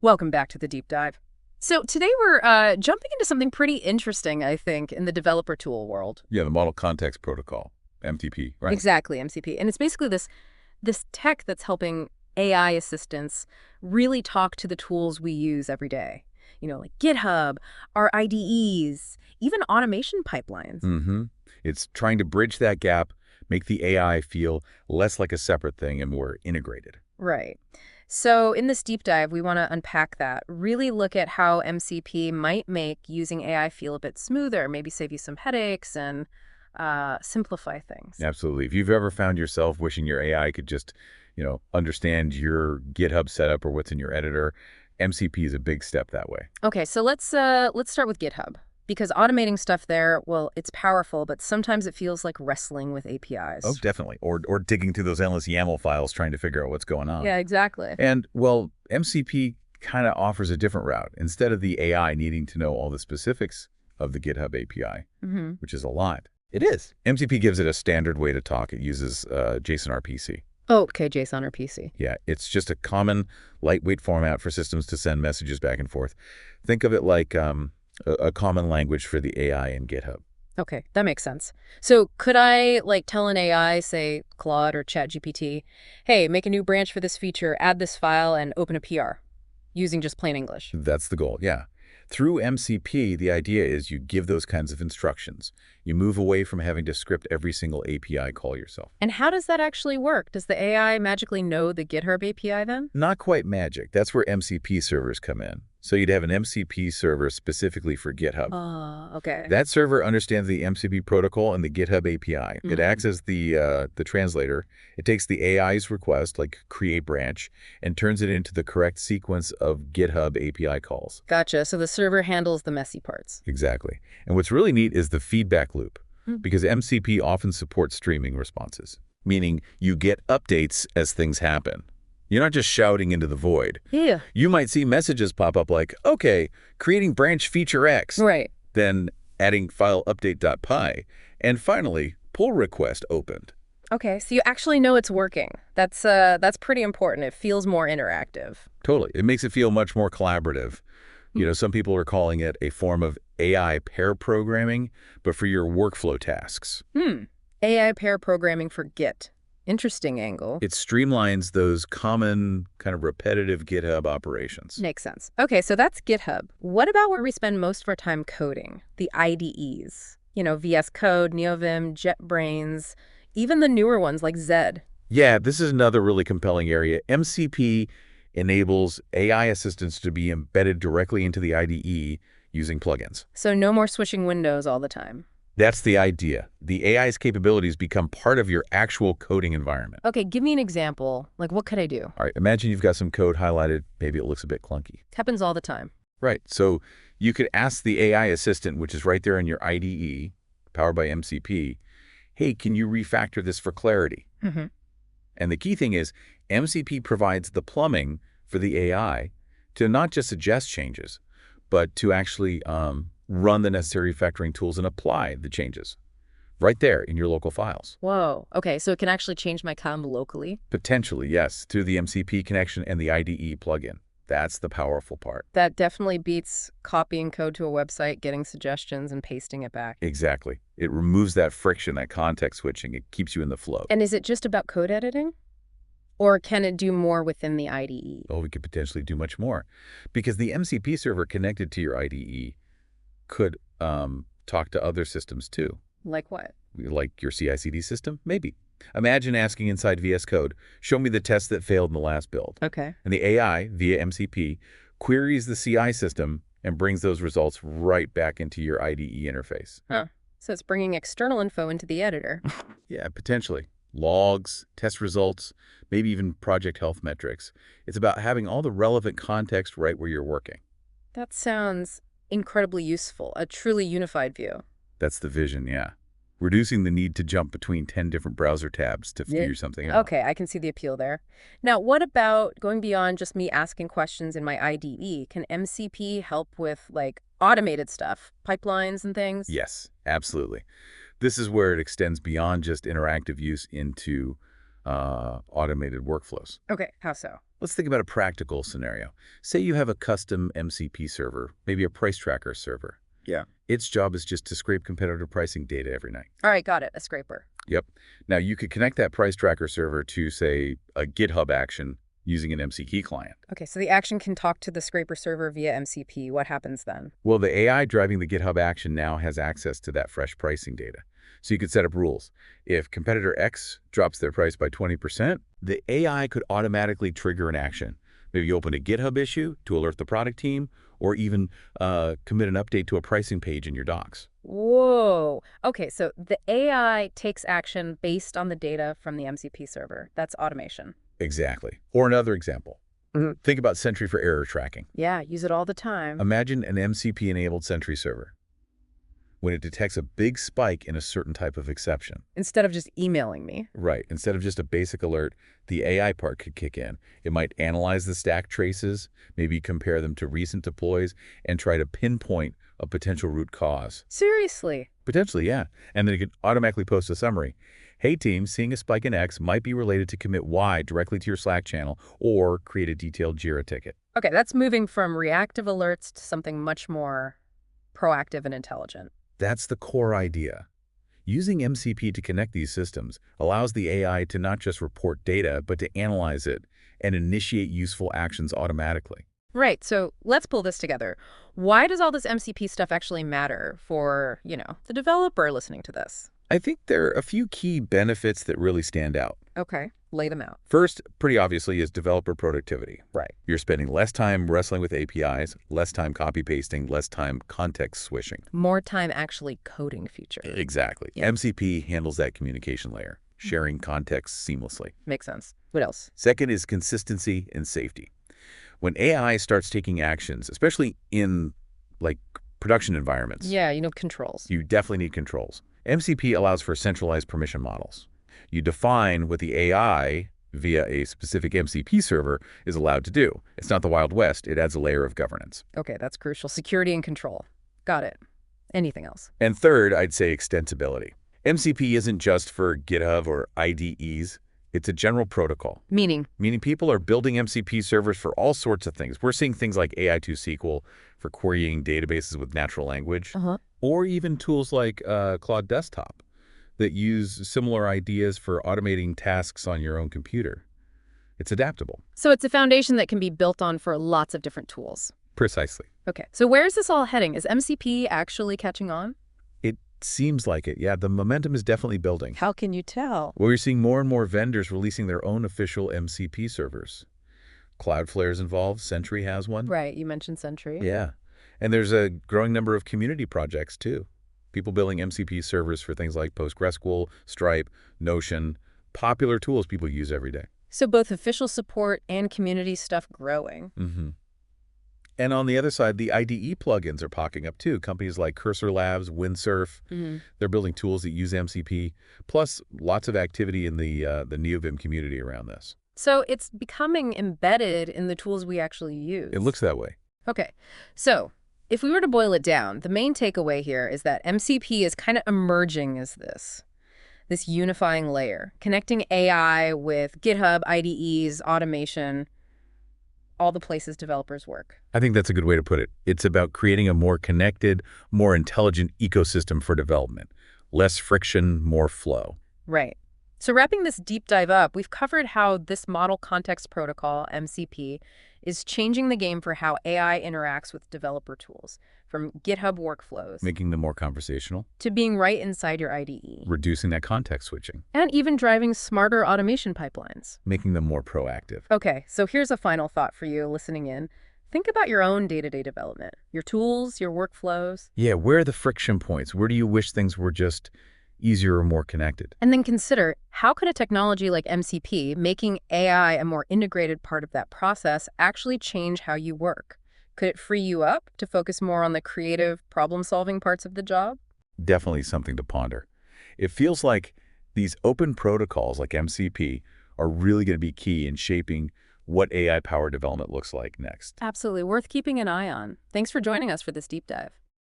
Welcome back to the deep dive. So today we're jumping into something pretty interesting, I think, in the developer tool world. Yeah, the Model Context Protocol, MCP, right? Exactly, MCP. And it's basically this tech that's helping AI assistants really talk to the tools we use every day. Like GitHub, our IDEs, even automation pipelines. Mm-hmm. It's trying to bridge that gap, make the AI feel less like a separate thing and more integrated. Right. So in this deep dive, we want to unpack that, really look at how MCP might make using AI feel a bit smoother, maybe save you some headaches and simplify things. Absolutely. If you've ever found yourself wishing your AI could just, understand your GitHub setup or what's in your editor, MCP is a big step that way. Okay, so let's start with GitHub because automating stuff there, well, it's powerful, but sometimes it feels like wrestling with Oh, APIs. definitely. Or digging through those endless YAML files trying to figure out what's going on. Yeah, exactly. And, well, MCP kind of offers a different route. Instead of the AI needing to know all the specifics of the GitHub API, which is a lot. It is. MCP gives it a standard way to talk. It uses JSON RPC. Oh, okay, JSON or PC. Yeah, it's just a common, lightweight format for systems to send messages back and forth. Think of it like a common language for the AI in GitHub. Okay, that makes sense. So could I tell an AI, say Claude or ChatGPT, hey, make a new branch for this feature, add this file, and open a PR using just plain English? That's the goal, yeah. Through MCP, the idea is you give those kinds of instructions. You move away from having to script every single API call yourself. And how does that actually work? Does the AI magically know the GitHub API then? Not quite magic. That's where MCP servers come in. So you'd have an MCP server specifically for GitHub. Oh, okay. That server understands the MCP protocol and the GitHub API. It acts as the translator. It takes the AI's request, like create branch, and turns it into the correct sequence of GitHub API calls. Gotcha. So the server handles the messy parts. Exactly. And what's really neat is the feedback loop, because MCP often supports streaming responses, meaning you get updates as things happen. You're not just shouting into the void. Yeah. You might see messages pop up like, okay, creating branch feature X. Right. Then adding file update.py. And finally, pull request opened. Okay, so you actually know it's working. That's pretty important. It feels more interactive. Totally. It makes it feel much more collaborative. Some people are calling it a form of AI pair programming, but for your workflow tasks. AI pair programming for Git. Interesting angle. It streamlines those common kind of repetitive GitHub operations. Makes sense. Okay, so that's GitHub. What about where we spend most of our time coding? The IDEs. VS Code, NeoVim, JetBrains, even the newer ones like Zed. Yeah, this is another really compelling area. MCP enables AI assistants to be embedded directly into the IDE using plugins. So no more switching windows all the time. That's the idea. The AI's capabilities become part of your actual coding environment. Okay, give me an example. What could I do? All right, imagine you've got some code highlighted. Maybe it looks a bit clunky. Happens all the time. Right, so you could ask the AI assistant, which is right there in your IDE, powered by MCP, hey, can you refactor this for clarity? And the key thing is, MCP provides the plumbing for the AI to not just suggest changes, but to actually run the necessary refactoring tools and apply the changes right there in your local files. Whoa. Okay, so it can actually change my code locally? Potentially, yes, through the MCP connection and the IDE plugin. That's the powerful part. That definitely beats copying code to a website, getting suggestions, and pasting it back. Exactly. It removes that friction, that context switching. It keeps you in the flow. And is it just about code editing? Or can it do more within the IDE? Oh, we could potentially do much more. Because the MCP server connected to your IDE could talk to other systems too. Like what? Like your CI/CD system? Maybe. Imagine asking inside VS Code, show me the tests that failed in the last build. Okay. And the AI, via MCP, queries the CI system and brings those results right back into your IDE interface. Huh. So it's bringing external info into the editor. Yeah, potentially. Logs, test results, maybe even project health metrics. It's about having all the relevant context right where you're working. That sounds incredibly useful, a truly unified view. That's the vision, yeah. Reducing the need to jump between 10 different browser tabs to figure something out. Okay, I can see the appeal there. Now, what about going beyond just me asking questions in my IDE? Can MCP help with, automated stuff, pipelines and things? Yes, absolutely. This is where it extends beyond just interactive use into automated workflows. Okay, how so? Let's think about a practical scenario. Say you have a custom MCP server, maybe a price tracker server. Yeah. Its job is just to scrape competitor pricing data every night. All right, got it. A scraper. Yep. Now, you could connect that price tracker server to, say, a GitHub action using an MCP client. Okay, so the action can talk to the scraper server via MCP. What happens then? Well, the AI driving the GitHub action now has access to that fresh pricing data. So you could set up rules. If competitor X drops their price by 20%, the AI could automatically trigger an action. Maybe you open a GitHub issue to alert the product team, or even commit an update to a pricing page in your docs. Whoa. Okay, so the AI takes action based on the data from the MCP server. That's automation. Exactly. Or another example. Think about Sentry for error tracking. Yeah, use it all the time. Imagine an MCP-enabled Sentry server. When it detects a big spike in a certain type of exception. Instead of just emailing me. Right. Instead of just a basic alert, the AI part could kick in. It might analyze the stack traces, maybe compare them to recent deploys, and try to pinpoint a potential root cause. Seriously? Potentially, yeah. And then it could automatically post a summary. Hey team, seeing a spike in X might be related to commit Y directly to your Slack channel, or create a detailed Jira ticket. Okay, that's moving from reactive alerts to something much more proactive and intelligent. That's the core idea. Using MCP to connect these systems allows the AI to not just report data, but to analyze it and initiate useful actions automatically. Right, so let's pull this together. Why does all this MCP stuff actually matter for, the developer listening to this? I think there are a few key benefits that really stand out. Okay, lay them out. First, pretty obviously, is developer productivity. Right. You're spending less time wrestling with APIs, less time copy-pasting, less time context switching. More time actually coding features. Exactly. Yeah. MCP handles that communication layer, sharing context seamlessly. Makes sense. What else? Second is consistency and safety. When AI starts taking actions, especially in production environments, Yeah, controls. you definitely need controls. MCP allows for centralized permission models. You define what the AI, via a specific MCP server, is allowed to do. It's not the Wild West. It adds a layer of governance. Okay, that's crucial. Security and control. Got it. Anything else? And third, I'd say extensibility. MCP isn't just for GitHub or IDEs. It's a general protocol. Meaning People are building MCP servers for all sorts of things. We're seeing things like AI2SQL for querying databases with natural language, or even tools like Claude Desktop that use similar ideas for automating tasks on your own computer. It's adaptable. So it's a foundation that can be built on for lots of different tools. Precisely. Okay, so where is this all heading? Is MCP actually catching on? It seems like it. Yeah, the momentum is definitely building. How can you tell? Well, we're seeing more and more vendors releasing their own official MCP servers. Cloudflare's involved. Sentry has one. Right, you mentioned Sentry. Yeah. And there's a growing number of community projects, too. People building MCP servers for things like PostgreSQL, Stripe, Notion, popular tools people use every day. So both official support and community stuff growing. And on the other side, the IDE plugins are popping up, too. Companies like Cursor Labs, Windsurf, they're building tools that use MCP, plus lots of activity in the NeoVim community around this. So it's becoming embedded in the tools we actually use. It looks that way. Okay, so if we were to boil it down, the main takeaway here is that MCP is kind of emerging as this unifying layer, connecting AI with GitHub, IDEs, automation, all the places developers work. I think that's a good way to put it. It's about creating a more connected, more intelligent ecosystem for development. Less friction, more flow. Right. So wrapping this deep dive up, we've covered how this Model Context Protocol, MCP, is changing the game for how AI interacts with developer tools, from GitHub workflows Making them more conversational. to being right inside your IDE, Reducing that context switching. and even driving smarter automation pipelines. Making them more proactive. Okay, so here's a final thought for you listening in. Think about your own day-to-day development, your tools, your workflows, Yeah, where are the friction points? Where do you wish things were just easier or more connected? and then consider how could a technology like MCP, making AI a more integrated part of that process, actually change how you work? Could it free you up to focus more on the creative, problem-solving parts of the job? Definitely something to ponder. It feels like these open protocols like MCP are really going to be key in shaping what AI-powered development looks like next. Absolutely, worth keeping an eye on. Thanks for joining us for this deep dive.